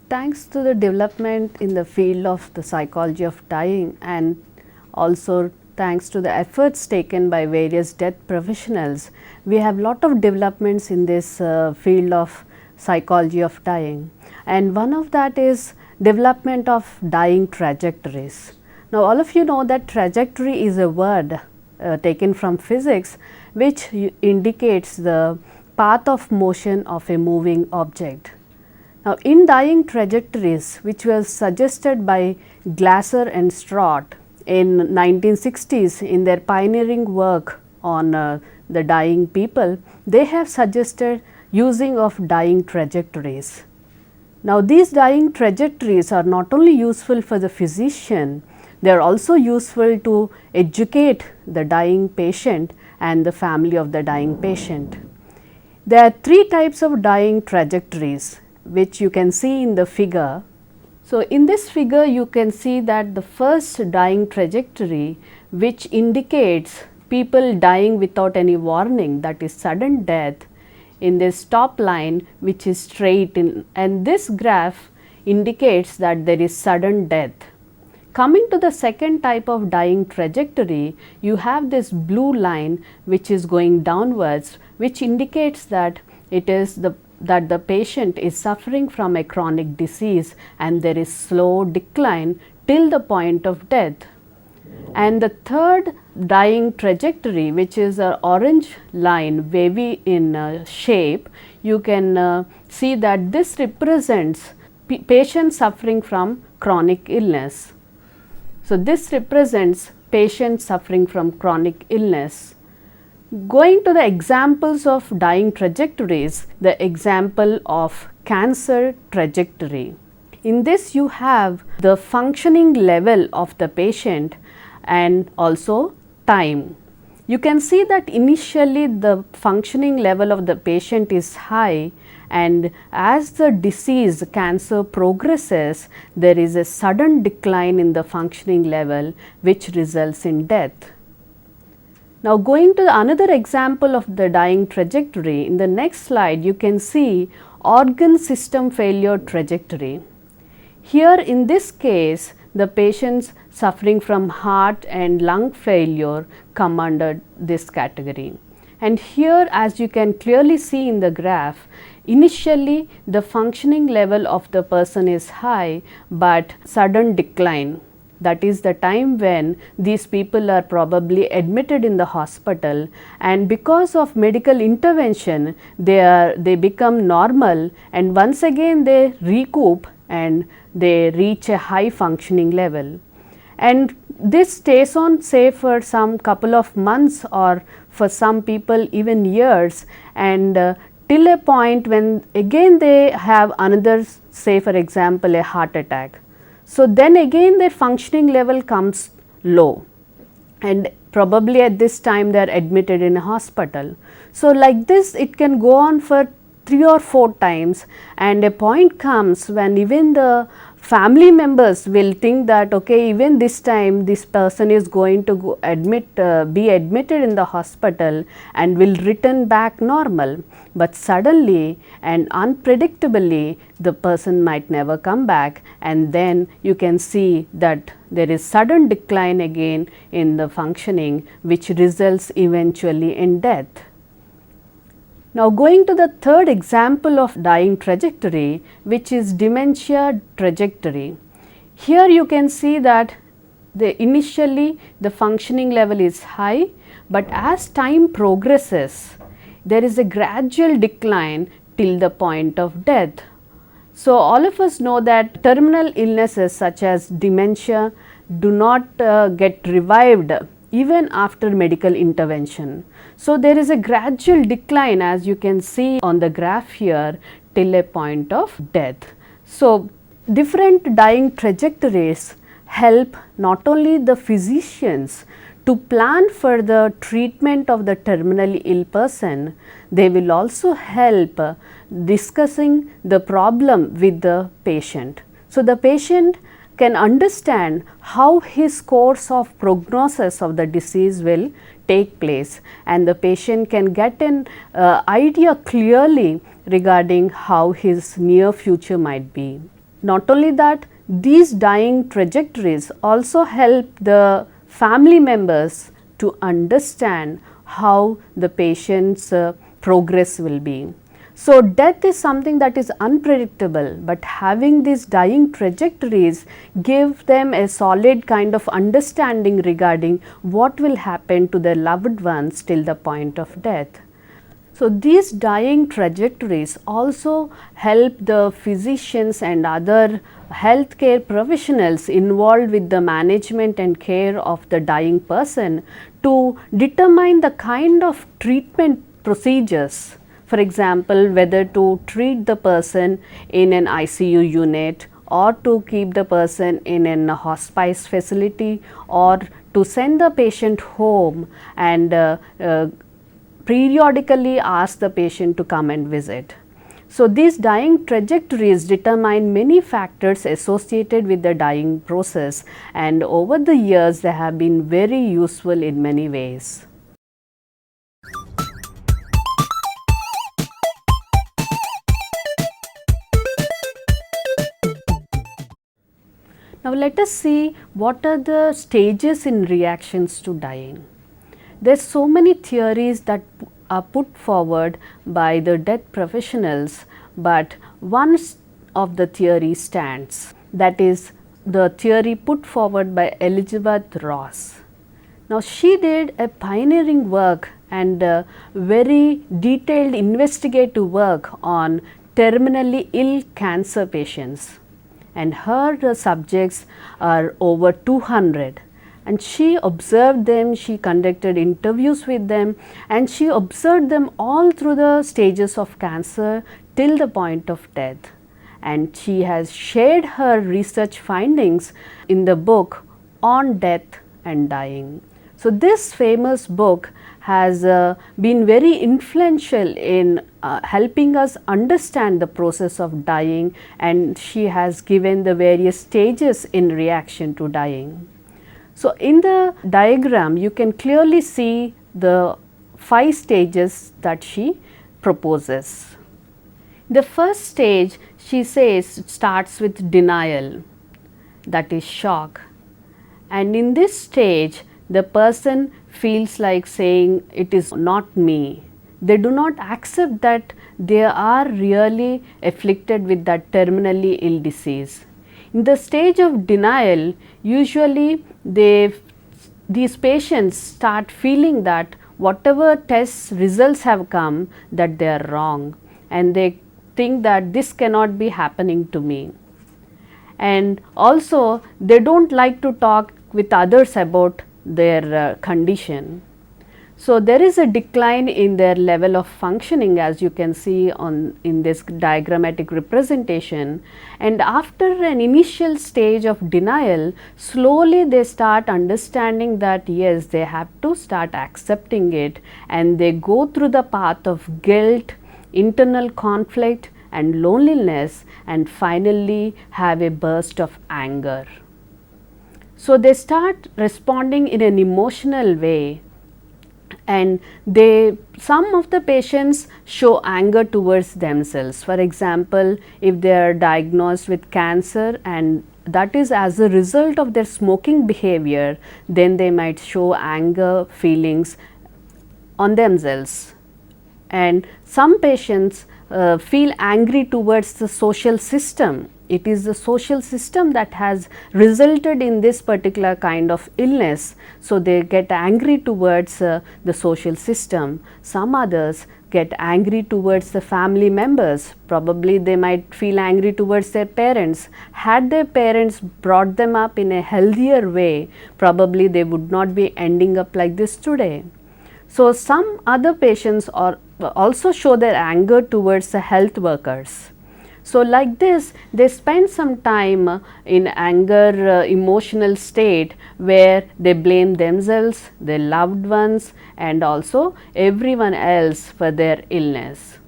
Thanks to the development in the field of the psychology of dying, and also thanks to the efforts taken by various death professionals, we have lot of developments in this field of psychology of dying, and one of that is development of dying trajectories. Now, all of you know that trajectory is a word taken from physics, which indicates the path of motion of a moving object. Now, in dying trajectories, which was suggested by Glasser and Strout in 1960s in their pioneering work on the dying people, they have suggested using of dying trajectories. Now, these dying trajectories are not only useful for the physician, they are also useful to educate the dying patient and the family of the dying patient. There are three types of dying trajectories, which you can see in the figure. So, in this figure you can see that the first dying trajectory, which indicates people dying without any warning, that is sudden death, in this top line which is straight in, and this graph indicates that there is sudden death. Coming to the second type of dying trajectory, you have this blue line which is going downwards, which indicates that it is that the patient is suffering from a chronic disease and there is slow decline till the point of death. And the third dying trajectory, which is an orange line wavy in shape, you can see that this represents patients suffering from chronic illness. So, this represents patients suffering from chronic illness. Going to the examples of dying trajectories, the example of cancer trajectory. In this you have the functioning level of the patient and also time. You can see that initially the functioning level of the patient is high, and as the disease cancer progresses, there is a sudden decline in the functioning level which results in death. Now, going to another example of the dying trajectory, in the next slide you can see organ system failure trajectory. Here in this case, the patients suffering from heart and lung failure come under this category. And here, as you can clearly see in the graph, initially the functioning level of the person is high, but sudden decline. That is the time when these people are probably admitted in the hospital, and because of medical intervention they become normal, and once again they recoup and they reach a high functioning level. And this stays on, say, for some couple of months, or for some people even years, and till a point when again they have another, say for example a heart attack. So, then again their functioning level comes low, and probably at this time they are admitted in a hospital. So, like this it can go on for 3 or 4 times, and a point comes when even the family members will think that okay, even this time this person is going to be admitted in the hospital and will return back normal, but suddenly and unpredictably the person might never come back, and then you can see that there is sudden decline again in the functioning, which results eventually in death. Now, going to the third example of dying trajectory, which is dementia trajectory. Here you can see that initially the functioning level is high, but as time progresses there is a gradual decline till the point of death. So, all of us know that terminal illnesses such as dementia do not get revived even after medical intervention. So, there is a gradual decline, as you can see on the graph here, till a point of death. So, different dying trajectories help not only the physicians to plan for the treatment of the terminally ill person, they will also help discussing the problem with the patient. So, the patient can understand how his course of prognosis of the disease will take place, and the patient can get an idea clearly regarding how his near future might be. not only that, these dying trajectories also help the family members to understand how the patient's progress will be. So, death is something that is unpredictable, but having these dying trajectories give them a solid kind of understanding regarding what will happen to their loved ones till the point of death. So, these dying trajectories also help the physicians and other healthcare professionals involved with the management and care of the dying person to determine the kind of treatment procedures. For example, whether to treat the person in an ICU unit or to keep the person in a hospice facility or to send the patient home and periodically ask the patient to come and visit. So, these dying trajectories determine many factors associated with the dying process, and over the years they have been very useful in many ways. Now, let us see what are the stages in reactions to dying. There are so many theories that are put forward by the death professionals, but one of the theories stands, that is the theory put forward by Elizabeth Ross. Now, she did a pioneering work and very detailed investigative work on terminally ill cancer patients, and her subjects are over 200, and she observed them, she conducted interviews with them, and she observed them all through the stages of cancer till the point of death, and she has shared her research findings in the book On Death and Dying. So, this famous book has been very influential in helping us understand the process of dying, and she has given the various stages in reaction to dying. So, in the diagram you can clearly see the 5 stages that she proposes. The first stage, she says, starts with denial, that is shock, and in this stage the person feels like saying it is not me. They do not accept that they are really afflicted with that terminally ill disease. In the stage of denial, usually these patients start feeling that whatever test results have come, that they are wrong, and they think that this cannot be happening to me. And also they do not like to talk with others about their condition. So, there is a decline in their level of functioning, as you can see in this diagrammatic representation, and after an initial stage of denial, slowly they start understanding that yes, they have to start accepting it, and they go through the path of guilt, internal conflict and loneliness, and finally have a burst of anger. So, they start responding in an emotional way, and some of the patients show anger towards themselves. For example, if they are diagnosed with cancer and that is as a result of their smoking behavior, then they might show anger feelings on themselves. And some patients feel angry towards the social system. It is the social system that has resulted in this particular kind of illness. So, they get angry towards the social system. Some others get angry towards the family members. Probably they might feel angry towards their parents. Had their parents brought them up in a healthier way, probably they would not be ending up like this today. So, some other patients also show their anger towards the health workers. So, like this they spend some time in anger emotional state where they blame themselves, their loved ones and also everyone else for their illness.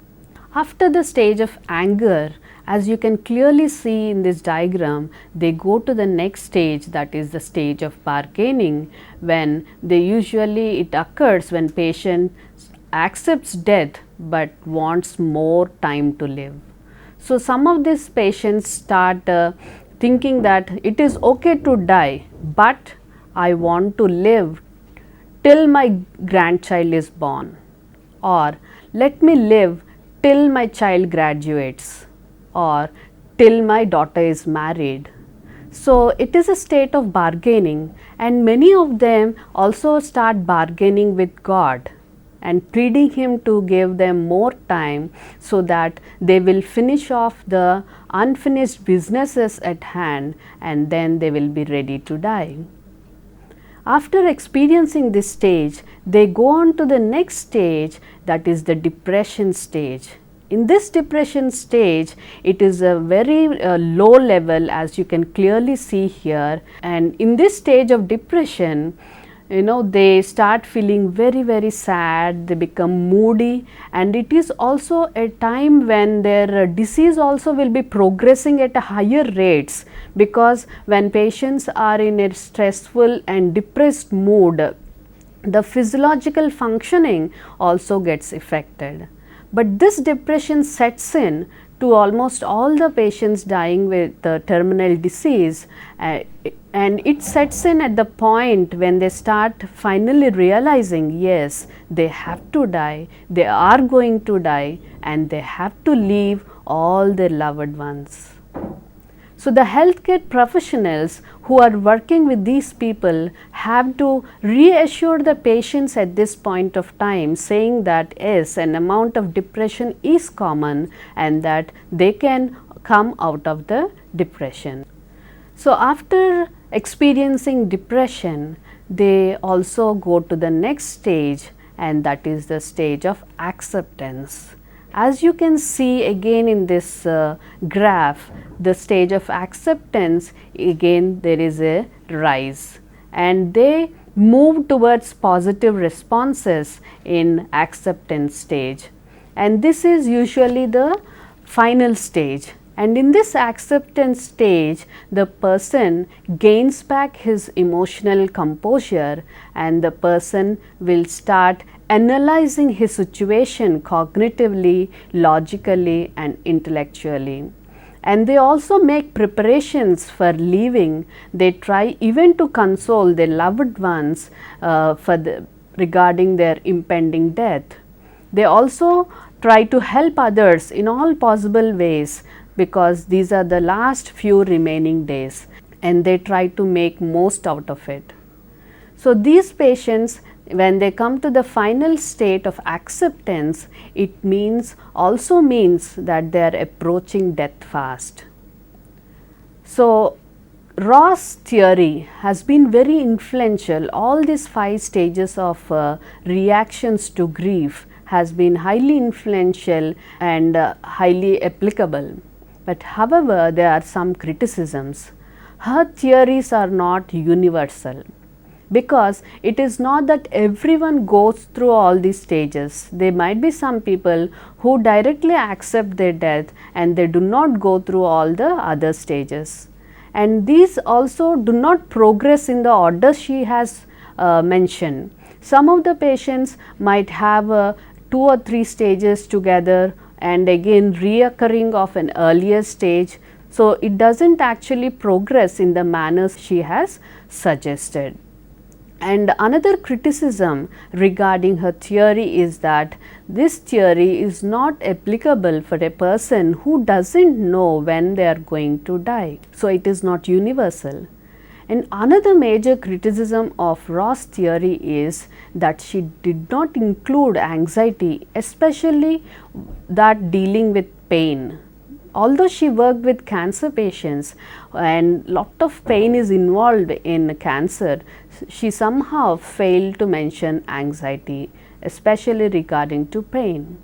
After the stage of anger, as you can clearly see in this diagram, they go to the next stage, that is the stage of bargaining, when it occurs when patient accepts death but wants more time to live. So, some of these patients start thinking that it is okay to die, but I want to live till my grandchild is born, or let me live till my child graduates, or till my daughter is married. So, it is a state of bargaining, and many of them also start bargaining with God and pleading Him to give them more time so that they will finish off the unfinished businesses at hand, and then they will be ready to die. After experiencing this stage, they go on to the next stage, that is the depression stage. In this depression stage, it is a very low level, as you can clearly see here, and in this stage of depression, they start feeling very sad, they become moody, and it is also a time when their disease also will be progressing at a higher rates, because when patients are in a stressful and depressed mood, the physiological functioning also gets affected. But this depression sets in to almost all the patients dying with terminal disease, and it sets in at the point when they start finally realizing, yes, they have to die, they are going to die, and they have to leave all their loved ones. So, the healthcare professionals who are working with these people have to reassure the patients at this point of time, saying that yes, an amount of depression is common and that they can come out of the depression. So, after experiencing depression, they also go to the next stage, and that is the stage of acceptance. As you can see again in this graph, the stage of acceptance, again there is a rise, and they move towards positive responses in acceptance stage, and this is usually the final stage. And in this acceptance stage, the person gains back his emotional composure, and the person will start analyzing his situation cognitively, logically, and intellectually. And they also make preparations for leaving. They try even to console their loved ones regarding their impending death. They also try to help others in all possible ways, because these are the last few remaining days, and they try to make most out of it. So, these patients, when they come to the final state of acceptance, it also means that they are approaching death fast. So, Ross theory has been very influential. All these 5 stages of reactions to grief has been highly influential and highly applicable. But however, there are some criticisms. Her theories are not universal, because it is not that everyone goes through all these stages. There might be some people who directly accept their death and they do not go through all the other stages, and these also do not progress in the order she has mentioned. Some of the patients might have 2 or 3 stages together, and again reoccurring of an earlier stage. So, it does not actually progress in the manner she has suggested. And another criticism regarding her theory is that this theory is not applicable for a person who does not know when they are going to die. So, it is not universal. And another major criticism of Ross theory is that she did not include anxiety, especially that dealing with pain. Although she worked with cancer patients and lot of pain is involved in cancer, she somehow failed to mention anxiety, especially regarding to pain.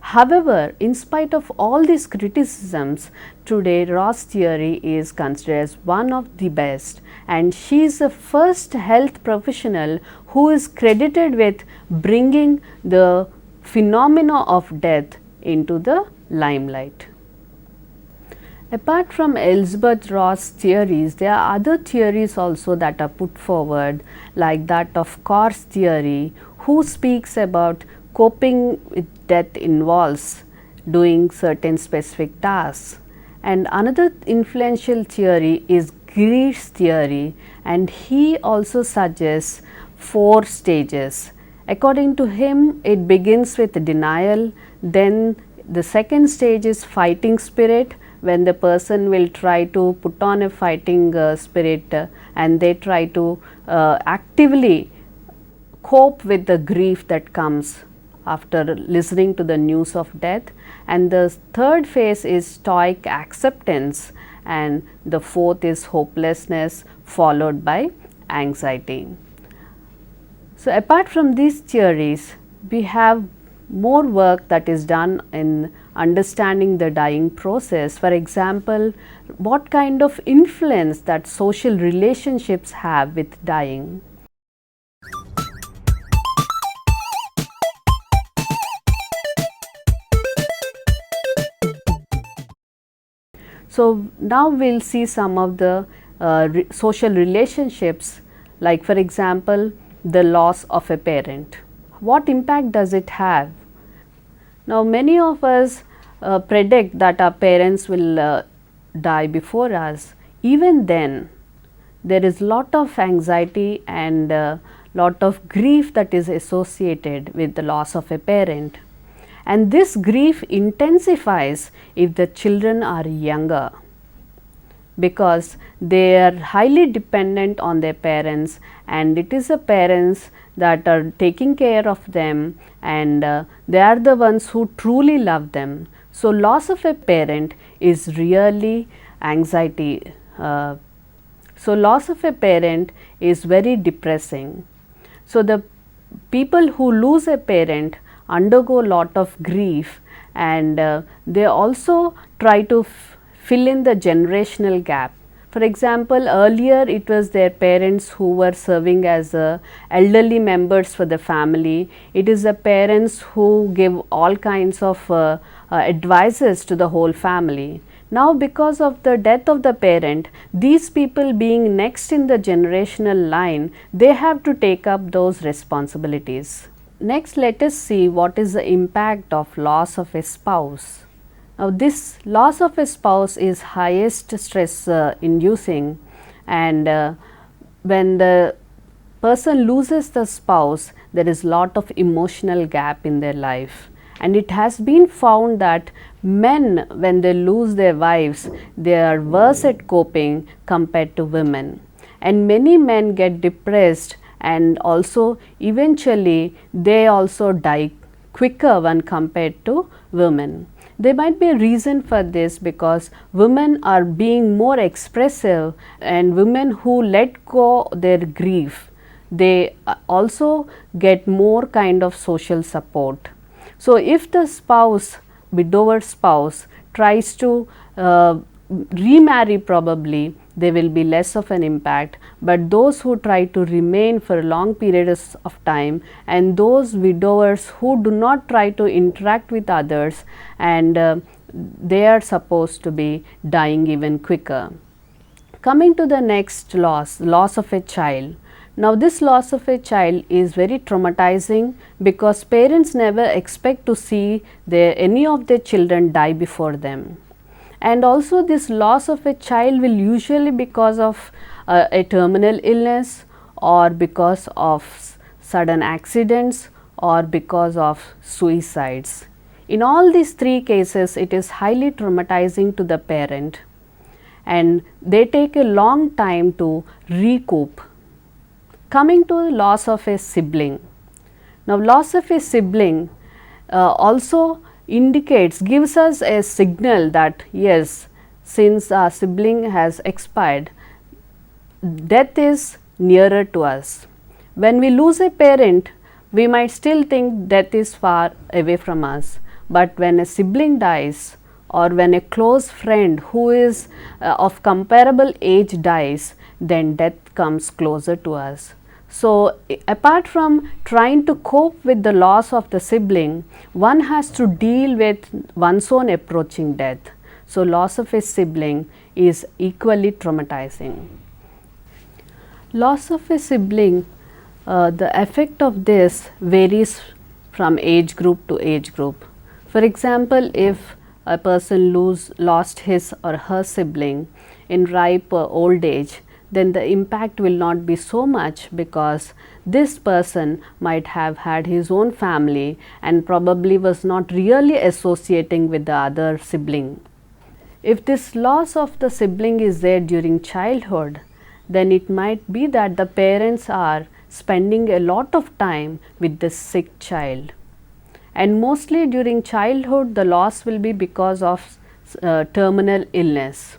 However, in spite of all these criticisms, today Ross theory is considered as one of the best, and she is the first health professional who is credited with bringing the phenomena of death into the limelight. Apart from Elizabeth Ross theories, there are other theories also that are put forward, like that of Corr's theory, who speaks about coping with death involves doing certain specific tasks. And another influential theory is Greer's theory, and he also suggests 4 stages. According to him, it begins with denial, then the second stage is fighting spirit, when the person will try to put on a fighting spirit and they try to actively cope with the grief that comes after listening to the news of death. And the third phase is stoic acceptance, and the fourth is hopelessness, followed by anxiety. So, apart from these theories, we have more work that is done in understanding the dying process. For example, what kind of influence that social relationships have with dying. So, now we will see some of the social relationships, like for example, the loss of a parent. What impact does it have? Now, many of us predict that our parents will die before us. Even then, there is lot of anxiety and lot of grief that is associated with the loss of a parent. And this grief intensifies if the children are younger, because they are highly dependent on their parents, and it is the parents that are taking care of them, and they are the ones who truly love them. So, loss of a parent is really anxiety. So, loss of a parent is very depressing. So, the people who lose a parent undergo lot of grief, and they also try to fill in the generational gap. For example, earlier it was their parents who were serving as elderly members for the family. It is the parents who give all kinds of advices to the whole family. Now, because of the death of the parent, these people being next in the generational line, they have to take up those responsibilities. Next, let us see what is the impact of loss of a spouse. Now, this loss of a spouse is highest stress inducing, and when the person loses the spouse, there is lot of emotional gap in their life. And it has been found that men, when they lose their wives, they are worse at coping compared to women. And many men get depressed, and also eventually they also die quicker when compared to women. There might be a reason for this, because women are being more expressive, and women who let go their grief, they also get more kind of social support. So, if the spouse, widower spouse, tries to remarry, probably there will be less of an impact, but those who try to remain for long periods of time, and those widowers who do not try to interact with others, and they are supposed to be dying even quicker. Coming to the next loss, loss of a child. Now, this loss of a child is very traumatizing, because parents never expect to see any of their children die before them. And also, this loss of a child will usually because of a terminal illness, or because of sudden accidents, or because of suicides. In all these 3 cases, it is highly traumatizing to the parent, and they take a long time to recoup. Coming to the loss of a sibling. Now, loss of a sibling also gives us a signal that yes, since our sibling has expired, death is nearer to us. When we lose a parent, we might still think death is far away from us, but when a sibling dies, or when a close friend who is of comparable age dies, then death comes closer to us. So, apart from trying to cope with the loss of the sibling, one has to deal with one's own approaching death. So, loss of a sibling is equally traumatizing. Loss of a sibling, the effect of this varies from age group to age group. For example, if a person lost his or her sibling in ripe old age, then the impact will not be so much, because this person might have had his own family and probably was not really associating with the other sibling. If this loss of the sibling is there during childhood, then it might be that the parents are spending a lot of time with this sick child. And mostly during childhood, the loss will be because of terminal illness.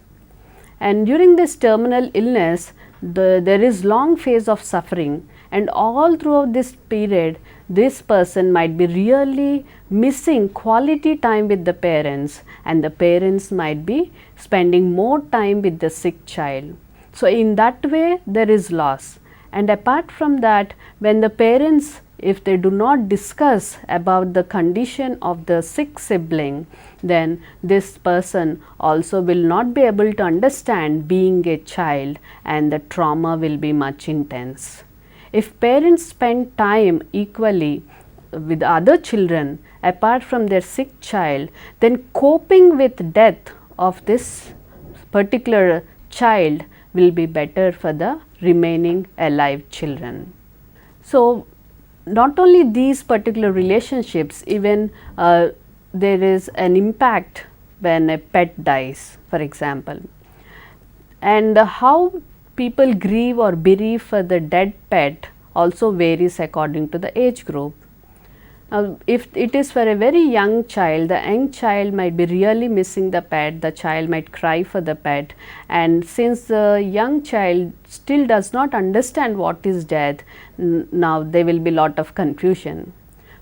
And during this terminal illness, there is long phase of suffering, and all throughout this period, this person might be really missing quality time with the parents, and the parents might be spending more time with the sick child. So, in that way there is loss. And apart from that, when the parents, if they do not discuss about the condition of the sick sibling, then this person also will not be able to understand being a child, and the trauma will be much intense. If parents spend time equally with other children apart from their sick child, then coping with death of this particular child will be better for the remaining alive children. So, not only these particular relationships, even there is an impact when a pet dies, for example, and how people grieve or bereave for the dead pet also varies according to the age group. If it is for a very young child, the young child might be really missing the pet, the child might cry for the pet, and since the young child still does not understand what is death, now there will be lot of confusion.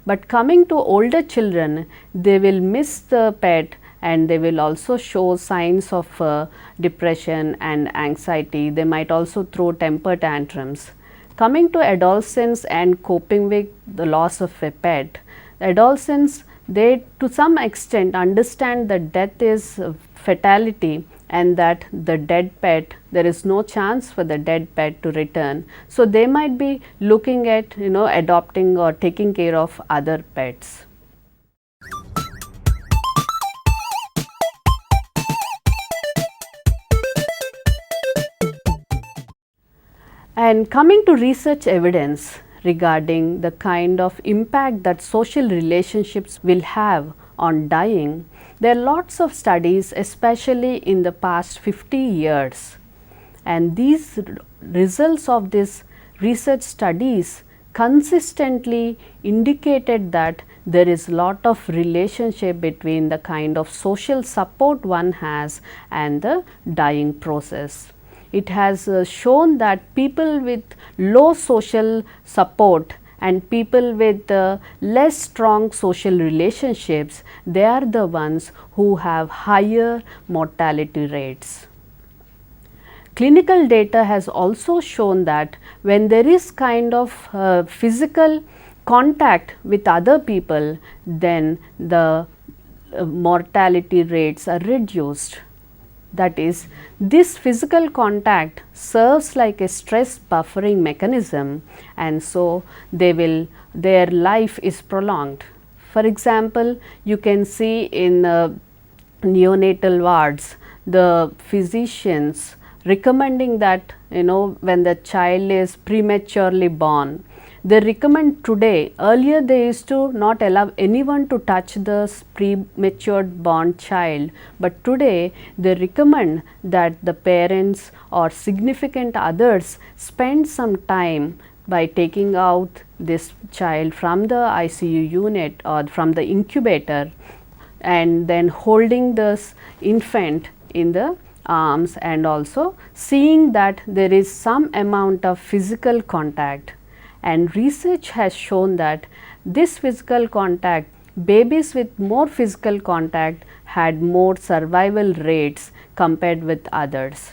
But coming to older children, they will miss the pet, and they will also show signs of depression and anxiety. They might also throw temper tantrums. Coming to adolescents and coping with the loss of a pet, adolescents, they to some extent understand that death is fatality, and that the dead pet, there is no chance for the dead pet to return. So, they might be looking at adopting or taking care of other pets. And coming to research evidence regarding the kind of impact that social relationships will have on dying, there are lots of studies, especially in the past 50 years. And these results of these research studies consistently indicated that there is lot of relationship between the kind of social support one has and the dying process. It has shown that people with low social support and people with less strong social relationships, they are the ones who have higher mortality rates. Clinical data has also shown that when there is kind of physical contact with other people, then the mortality rates are reduced. That is, this physical contact serves like a stress buffering mechanism, and so their life is prolonged. For example, you can see in neonatal wards, the physicians recommending that when the child is prematurely born, they recommend today. Earlier they used to not allow anyone to touch the premature born child, but today they recommend that the parents or significant others spend some time by taking out this child from the ICU unit or from the incubator, and then holding this infant in the arms, and also seeing that there is some amount of physical contact. And research has shown that this physical contact, babies with more physical contact had more survival rates compared with others.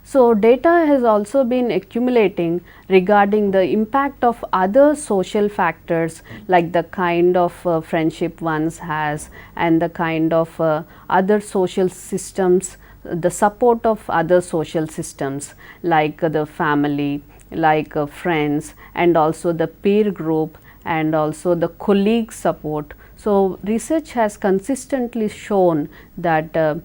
So, data has also been accumulating regarding the impact of other social factors, like the kind of friendship one has and the kind of other social systems, the support of other social systems like the family, like friends, and also the peer group, and also the colleague support. So, research has consistently shown that there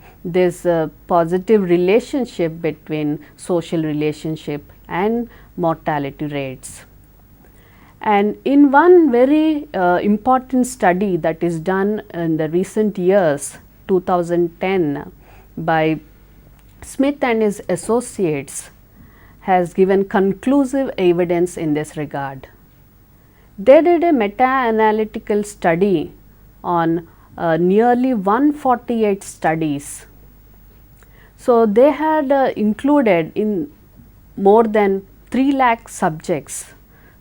is a positive relationship between social relationship and mortality rates. And in one very important study that is done in the recent years, 2010, by Smith and his associates, has given conclusive evidence in this regard. They did a meta-analytical study on nearly 148 studies. So, they had included in more than 3 lakh subjects.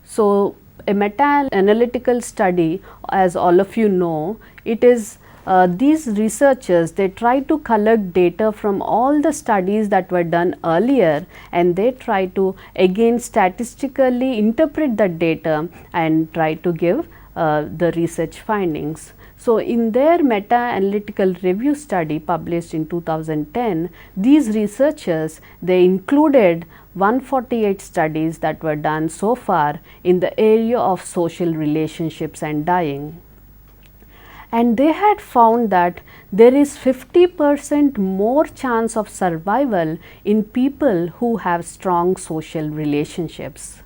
So, a meta-analytical study, as all of you know, it is these researchers, they try to collect data from all the studies that were done earlier, and they try to again statistically interpret the data and try to give the research findings. So, in their meta-analytical review study published in 2010, these researchers, they included 148 studies that were done so far in the area of social relationships and dying. And they had found that there is 50% more chance of survival in people who have strong social relationships.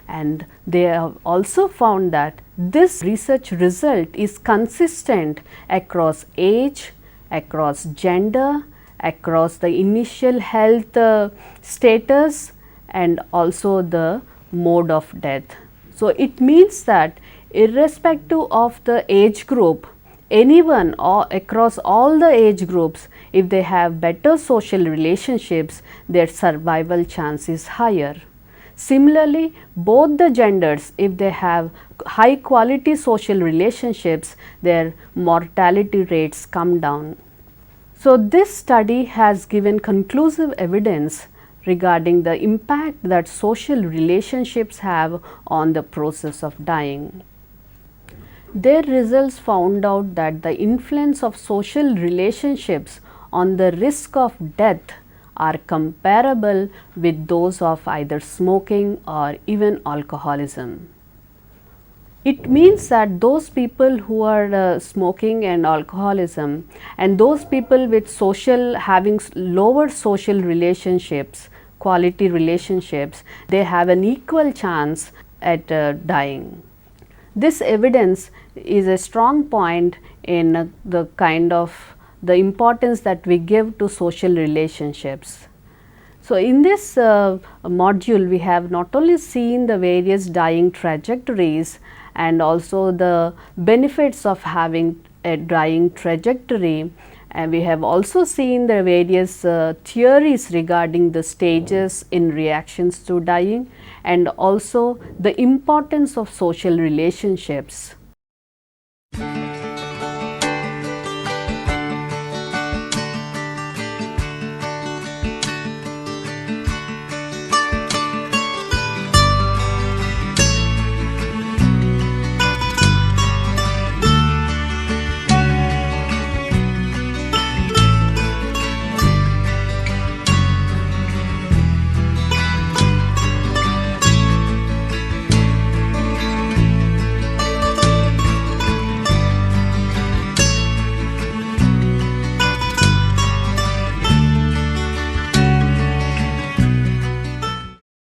And they have also found that this research result is consistent across age, across gender, across the initial health status, and also the mode of death. So, it means that irrespective of the age group, anyone or across all the age groups, if they have better social relationships, their survival chance is higher. Similarly, both the genders, if they have high quality social relationships, their mortality rates come down. So, this study has given conclusive evidence regarding the impact that social relationships have on the process of dying. Their results found out that the influence of social relationships on the risk of death are comparable with those of either smoking or even alcoholism. It means that those people who are smoking and alcoholism, and those people with having lower social relationships, quality relationships, they have an equal chance at dying. This evidence is a strong point in the kind of the importance that we give to social relationships. So, in this module, we have not only seen the various dying trajectories and also the benefits of having a dying trajectory, and we have also seen the various theories regarding the stages in reactions to dying, and also the importance of social relationships.